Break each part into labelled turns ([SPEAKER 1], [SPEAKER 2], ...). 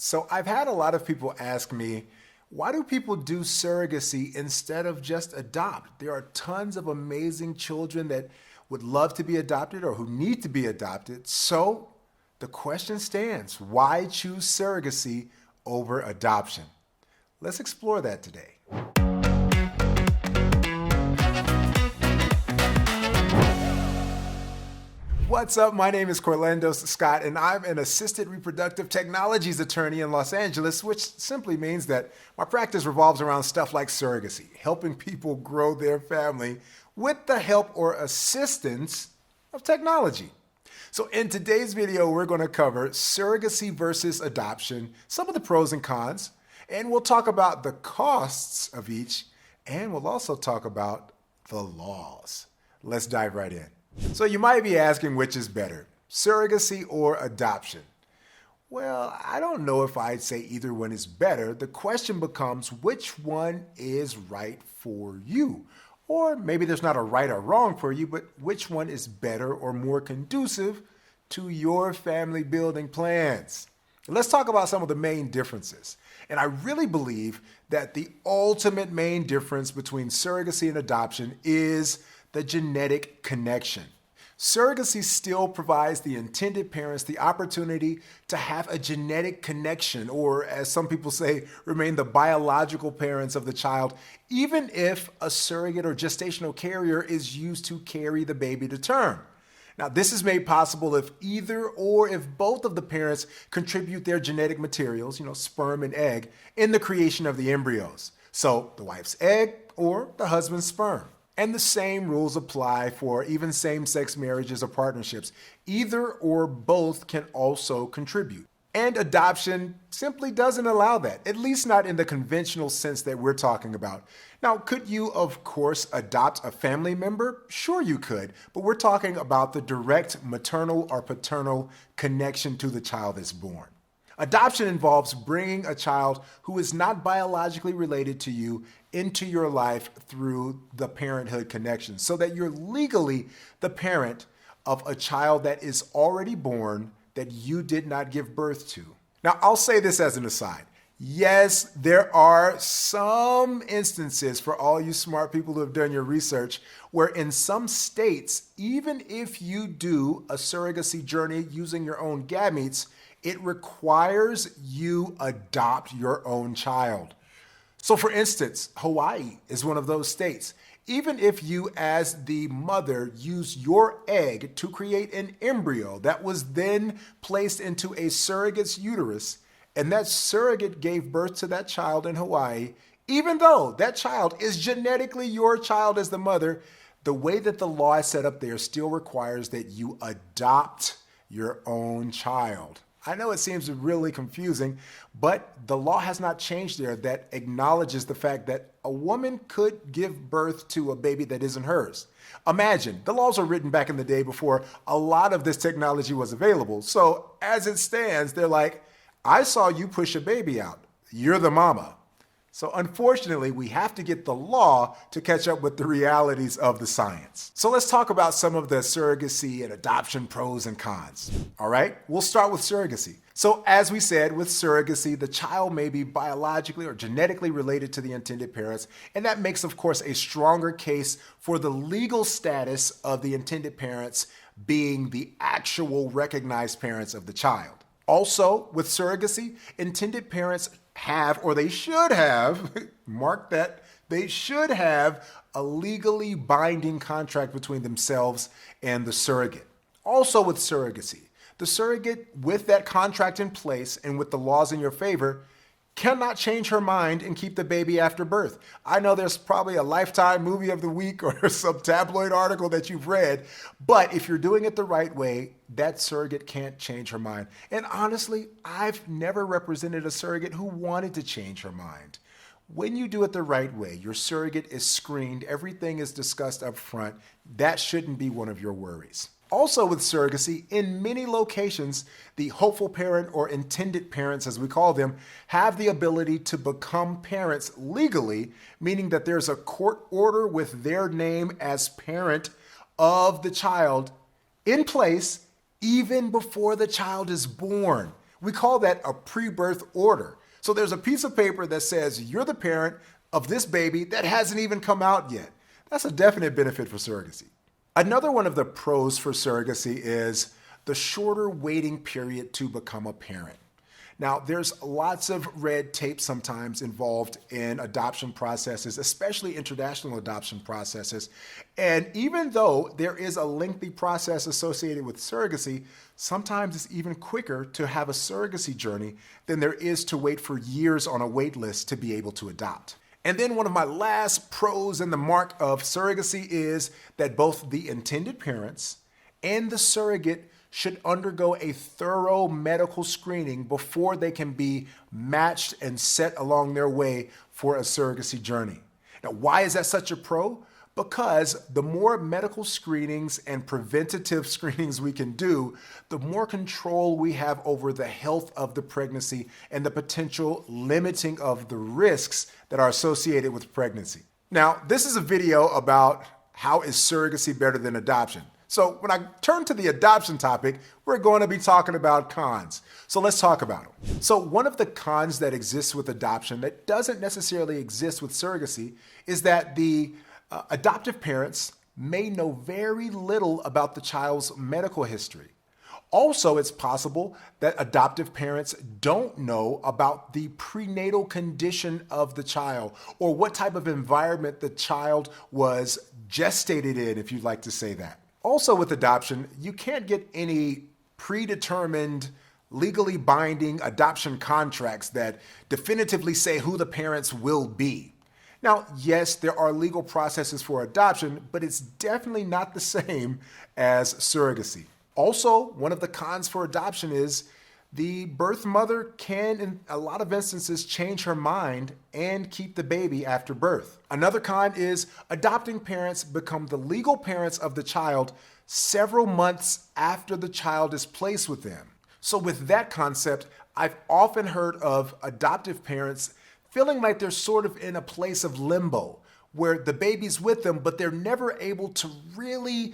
[SPEAKER 1] So I've had a lot of people ask me, why do people do surrogacy instead of just adopt? There are tons of amazing children that would love to be adopted or who need to be adopted. So the question stands, why choose surrogacy over adoption? Let's explore that today. What's up? My name is Corlando Scott, and I'm an assisted reproductive technologies attorney in Los Angeles, which simply means that my practice revolves around stuff like surrogacy, helping people grow their family with the help or assistance of technology. So in today's video, we're going to cover surrogacy versus adoption, some of the pros and cons, and we'll talk about the costs of each, and we'll also talk about the laws. Let's dive right in. So you might be asking which is better, surrogacy or adoption? Well, I don't know if I'd say either one is better. The question becomes which one is right for you? Or maybe there's not a right or wrong for you, but which one is better or more conducive to your family building plans? Let's talk about some of the main differences. And I really believe that the ultimate main difference between surrogacy and adoption is the genetic connection. Surrogacy still provides the intended parents the opportunity to have a genetic connection, or as some people say, remain the biological parents of the child, even if a surrogate or gestational carrier is used to carry the baby to term. Now, this is made possible if either or if both of the parents contribute their genetic materials, sperm and egg, in the creation of the embryos. So the wife's egg or the husband's sperm. And the same rules apply for even same-sex marriages or partnerships. Either or both can also contribute. And adoption simply doesn't allow that, at least not in the conventional sense that we're talking about. Now, could you, of course, adopt a family member? Sure you could, but we're talking about the direct maternal or paternal connection to the child that's born. Adoption involves bringing a child who is not biologically related to you into your life through the parenthood connection, so that you're legally the parent of a child that is already born that you did not give birth to. Now, I'll say this as an aside. Yes, there are some instances for all you smart people who have done your research where in some states, even if you do a surrogacy journey using your own gametes, it requires you adopt your own child. So for instance, Hawaii is one of those states. Even if you as the mother use your egg to create an embryo that was then placed into a surrogate's uterus, and that surrogate gave birth to that child in Hawaii, even though that child is genetically your child as the mother, the way that the law is set up there still requires that you adopt your own child. I know it seems really confusing, but the law has not changed there that acknowledges the fact that a woman could give birth to a baby that isn't hers. Imagine, the laws were written back in the day before a lot of this technology was available. So as it stands, they're like, I saw you push a baby out. You're the mama. So unfortunately, we have to get the law to catch up with the realities of the science. So let's talk about some of the surrogacy and adoption pros and cons. All right, we'll start with surrogacy. So as we said, with surrogacy, the child may be biologically or genetically related to the intended parents, and that makes, of course, a stronger case for the legal status of the intended parents being the actual recognized parents of the child. Also, with surrogacy, intended parents have, or they should have, mark that, they should have a legally binding contract between themselves and the surrogate. Also with surrogacy, the surrogate with that contract in place and with the laws in your favor cannot change her mind and keep the baby after birth. I know there's probably a Lifetime movie of the week or some tabloid article that you've read, but if you're doing it the right way, that surrogate can't change her mind. And honestly, I've never represented a surrogate who wanted to change her mind. When you do it the right way, your surrogate is screened, everything is discussed up front. That shouldn't be one of your worries. Also with surrogacy, in many locations, the hopeful parent or intended parents, as we call them, have the ability to become parents legally, meaning that there's a court order with their name as parent of the child in place even before the child is born. We call that a pre-birth order. So there's a piece of paper that says you're the parent of this baby that hasn't even come out yet. That's a definite benefit for surrogacy. Another one of the pros for surrogacy is the shorter waiting period to become a parent. Now, there's lots of red tape sometimes involved in adoption processes, especially international adoption processes. And even though there is a lengthy process associated with surrogacy, sometimes it's even quicker to have a surrogacy journey than there is to wait for years on a wait list to be able to adopt. And then one of my last pros in the mark of surrogacy is that both the intended parents and the surrogate should undergo a thorough medical screening before they can be matched and set along their way for a surrogacy journey. Now, why is that such a pro? Because the more medical screenings and preventative screenings we can do, the more control we have over the health of the pregnancy and the potential limiting of the risks that are associated with pregnancy. Now, this is a video about how is surrogacy better than adoption. So when I turn to the adoption topic, we're going to be talking about cons. So let's talk about them. So one of the cons that exists with adoption that doesn't necessarily exist with surrogacy is that the adoptive parents may know very little about the child's medical history. Also, it's possible that adoptive parents don't know about the prenatal condition of the child or what type of environment the child was gestated in, if you'd like to say that. Also with adoption, you can't get any predetermined, legally binding adoption contracts that definitively say who the parents will be. Now, yes, there are legal processes for adoption, but it's definitely not the same as surrogacy. Also, one of the cons for adoption is the birth mother can, in a lot of instances, change her mind and keep the baby after birth. Another con is adopting parents become the legal parents of the child several months after the child is placed with them. So with that concept, I've often heard of adoptive parents feeling like they're sort of in a place of limbo, where the baby's with them, but they're never able to really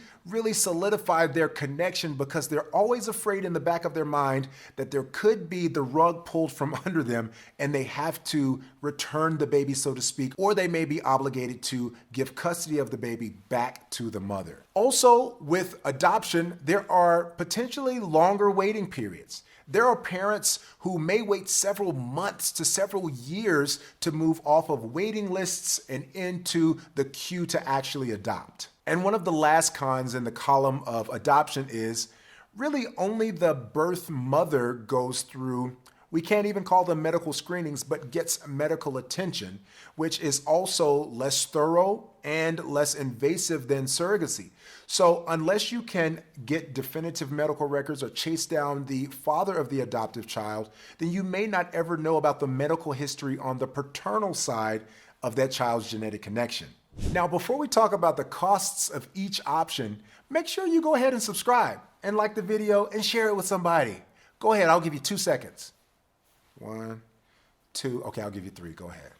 [SPEAKER 1] solidify their connection because they're always afraid in the back of their mind that there could be the rug pulled from under them and they have to return the baby, so to speak, or they may be obligated to give custody of the baby back to the mother. Also, with adoption, there are potentially longer waiting periods. There are parents who may wait several months to several years to move off of waiting lists and into the queue to actually adopt. And one of the last cons in the column of adoption is really only the birth mother goes through, we can't even call them medical screenings, but gets medical attention, which is also less thorough and less invasive than surrogacy. So unless you can get definitive medical records or chase down the father of the adoptive child, then you may not ever know about the medical history on the paternal side of that child's genetic connection. Now, before we talk about the costs of each option, make sure you go ahead and subscribe and like the video and share it with somebody. Go ahead, I'll give you 2 seconds. 1, 2, okay, I'll give you 3, go ahead.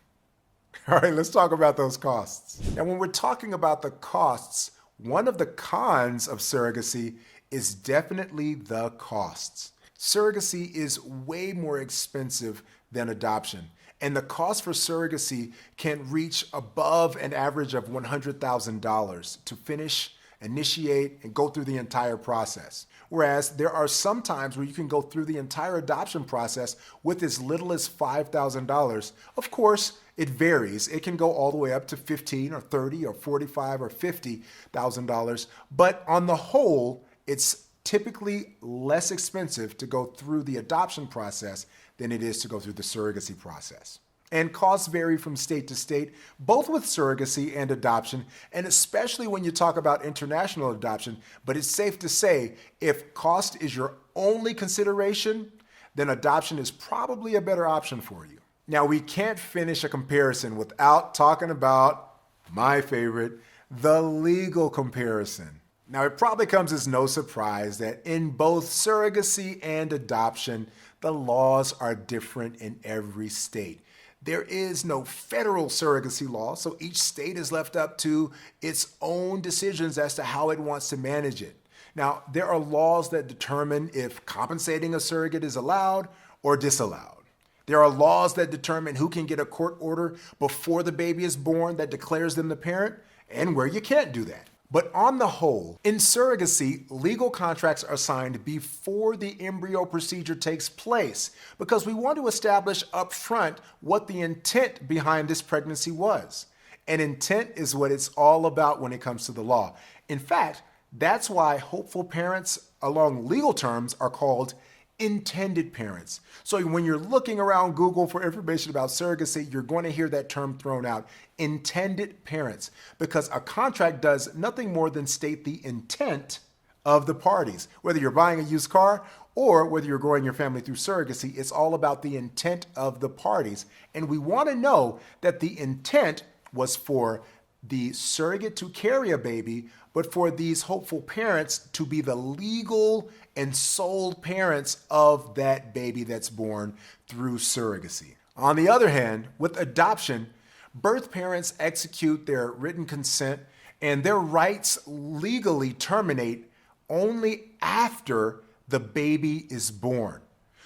[SPEAKER 1] All right, let's talk about those costs. Now, when we're talking about the costs, one of the cons of surrogacy is definitely the costs. Surrogacy is way more expensive than adoption, and the cost for surrogacy can reach above an average of $100,000 to finish, initiate, and go through the entire process. Whereas there are some times where you can go through the entire adoption process with as little as $5,000. Of course, it varies. It can go all the way up to $15,000 or $30,000 or $45,000 or $50,000. But on the whole, it's typically less expensive to go through the adoption process than it is to go through the surrogacy process. And costs vary from state to state, both with surrogacy and adoption, and especially when you talk about international adoption. But it's safe to say, if cost is your only consideration, then adoption is probably a better option for you. Now, we can't finish a comparison without talking about my favorite, the legal comparison. Now, it probably comes as no surprise that in both surrogacy and adoption, the laws are different in every state. There is no federal surrogacy law, so each state is left up to its own decisions as to how it wants to manage it. Now, there are laws that determine if compensating a surrogate is allowed or disallowed. There are laws that determine who can get a court order before the baby is born that declares them the parent and where you can't do that. But on the whole, in surrogacy, legal contracts are signed before the embryo procedure takes place because we want to establish up front what the intent behind this pregnancy was. And intent is what it's all about when it comes to the law. In fact, that's why hopeful parents, along legal terms, are called intended parents. So when you're looking around Google for information about surrogacy, you're going to hear that term thrown out, intended parents, because a contract does nothing more than state the intent of the parties. Whether you're buying a used car or whether you're growing your family through surrogacy, it's all about the intent of the parties. And we want to know that the intent was for the surrogate to carry a baby, but for these hopeful parents to be the legal and sole parents of that baby that's born through surrogacy. On the other hand, with adoption, birth parents execute their written consent and their rights legally terminate only after the baby is born.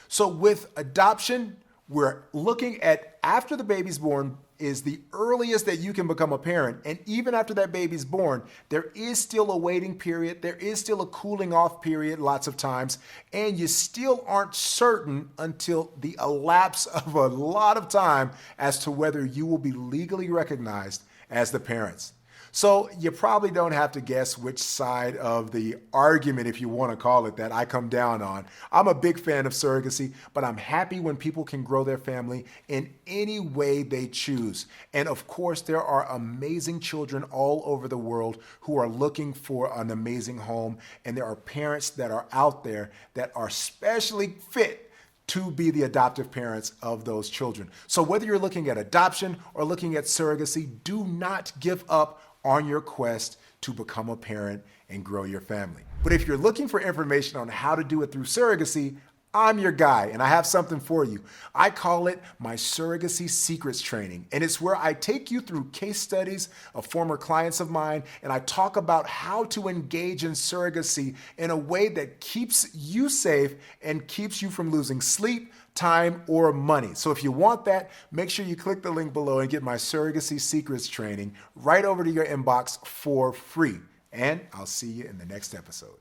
[SPEAKER 1] So with adoption, we're looking at after the baby's born is the earliest that you can become a parent. And even after that baby's born, there is still a waiting period. There is still a cooling off period lots of times. And you still aren't certain until the elapse of a lot of time as to whether you will be legally recognized as the parents. So you probably don't have to guess which side of the argument, if you want to call it that, I come down on. I'm a big fan of surrogacy, but I'm happy when people can grow their family in any way they choose. And of course, there are amazing children all over the world who are looking for an amazing home. And there are parents that are out there that are specially fit to be the adoptive parents of those children. So whether you're looking at adoption or looking at surrogacy, do not give up on your quest to become a parent and grow your family. But if you're looking for information on how to do it through surrogacy, I'm your guy and I have something for you. I call it my Surrogacy Secrets Training, and it's where I take you through case studies of former clients of mine and I talk about how to engage in surrogacy in a way that keeps you safe and keeps you from losing sleep, time, or money. So if you want that, make sure you click the link below and get my Surrogacy Secrets Training right over to your inbox for free. And I'll see you in the next episode.